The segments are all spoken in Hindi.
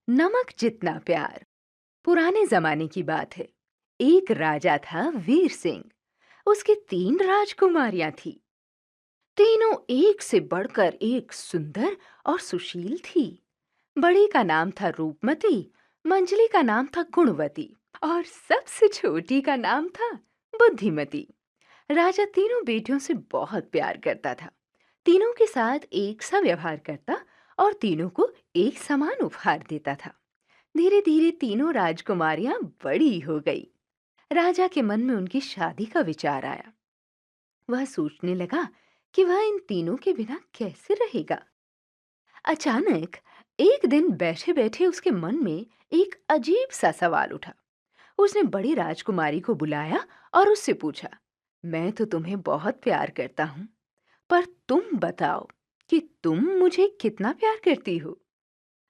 नमक जितना प्यार। पुराने जमाने की बात है। एक राजा था वीर सिंह। उसकी 3 राजकुमारियां थी। तीनों एक से बढ़कर एक सुंदर और सुशील थी। बड़ी का नाम था रूपमती, मंजली का नाम था गुणवती और सबसे छोटी का नाम था बुद्धिमती। राजा तीनों बेटियों से बहुत प्यार करता था। तीनों के साथ एक सा व्यवहार करता और तीनों को एक समान उपहार देता था। धीरे धीरे तीनों राजकुमारियां बड़ी हो गई। राजा के मन में उनकी शादी का विचार आया। वह सोचने लगा कि वह इन तीनों के बिना कैसे रहेगा। अचानक एक दिन बैठे बैठे उसके मन में एक अजीब सा सवाल उठा। उसने बड़ी राजकुमारी को बुलाया और उससे पूछा, मैं तो तुम्हें बहुत प्यार करता हूँ, पर तुम बताओ कि तुम मुझे कितना प्यार करती हो।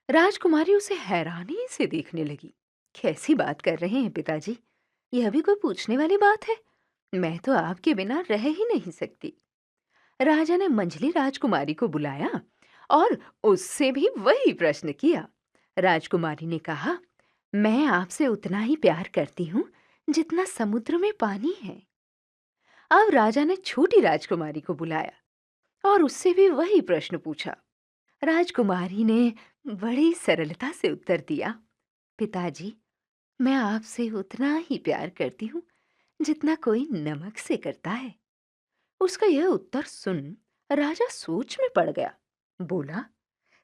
राजकुमारी उसे हैरानी से देखने लगी। कैसी बात कर रहे हैं पिताजी? यह भी कोई पूछने वाली बात है? मैं तो आपके बिना रह ही नहीं सकती। राजा ने मंझली राजकुमारी को बुलाया और उससे भी वही प्रश्न किया। राजकुमारी ने कहा, मैं आपसे उतना ही प्यार करती हूँ जितना समुद्र में पानी है। अब राजा ने छोटी राजकुमारी को बुलाया और उससे भी वही प्रश्न पूछा। राजकुमारी ने बड़ी सरलता से उत्तर दिया, पिताजी, मैं आपसे उतना ही प्यार करती हूँ जितना कोई नमक से करता है। उसका यह उत्तर सुन राजा सोच में पड़ गया। बोला,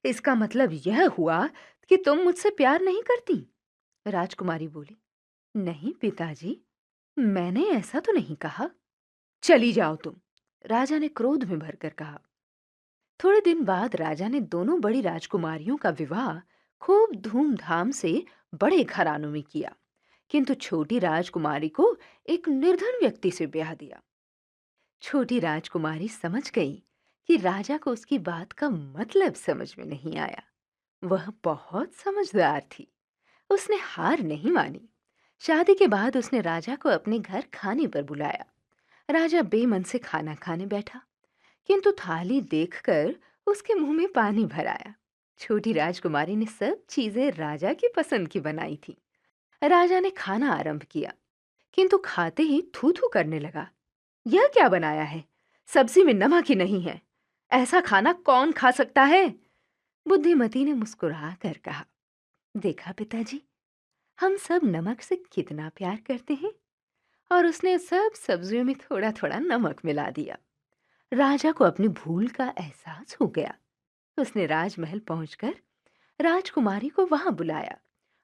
इसका मतलब यह हुआ कि तुम मुझसे प्यार नहीं करती? राजकुमारी बोली, नहीं पिताजी, मैंने ऐसा तो नहीं कहा। चली जाओ तुम, राजा ने क्रोध में भरकर कहा। थोड़े दिन बाद राजा ने दोनों बड़ी राजकुमारियों का विवाह खूब धूमधाम से बड़े घरानों में किया, किंतु छोटी राजकुमारी को एक निर्धन व्यक्ति से ब्याह दिया। छोटी राजकुमारी समझ गई कि राजा को उसकी बात का मतलब समझ में नहीं आया। वह बहुत समझदार थी। उसने हार नहीं मानी। शादी के बाद उसने राजा को अपने घर खाने पर बुलाया। राजा बेमन से खाना खाने बैठा, किंतु थाली देखकर उसके मुंह में पानी भर आया। छोटी राजकुमारी ने सब चीजें राजा की पसंद की बनाई थी। राजा ने खाना आरंभ किया, किंतु खाते ही थू थू करने लगा। यह क्या बनाया है? सब्जी में नमक ही नहीं है। ऐसा खाना कौन खा सकता है? बुद्धिमती ने मुस्कुरा कर कहा, देखा पिताजी, हम सब नमक से कितना प्यार करते हैं। और उसने सब सब्जियों में थोड़ा थोड़ा नमक मिला दिया। राजा को अपनी भूल का एहसास हो गया। उसने राजमहल पहुंचकर राजकुमारी को वहां बुलाया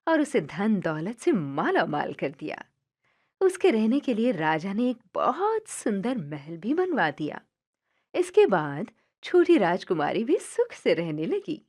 और उसे धन दौलत से माला माल कर दिया। उसके रहने के लिए राजा ने एक बहुत सुंदर महल भी बनवा दिया। इसके बाद छोटी राजकुमारी भी सुख से रहने लगी।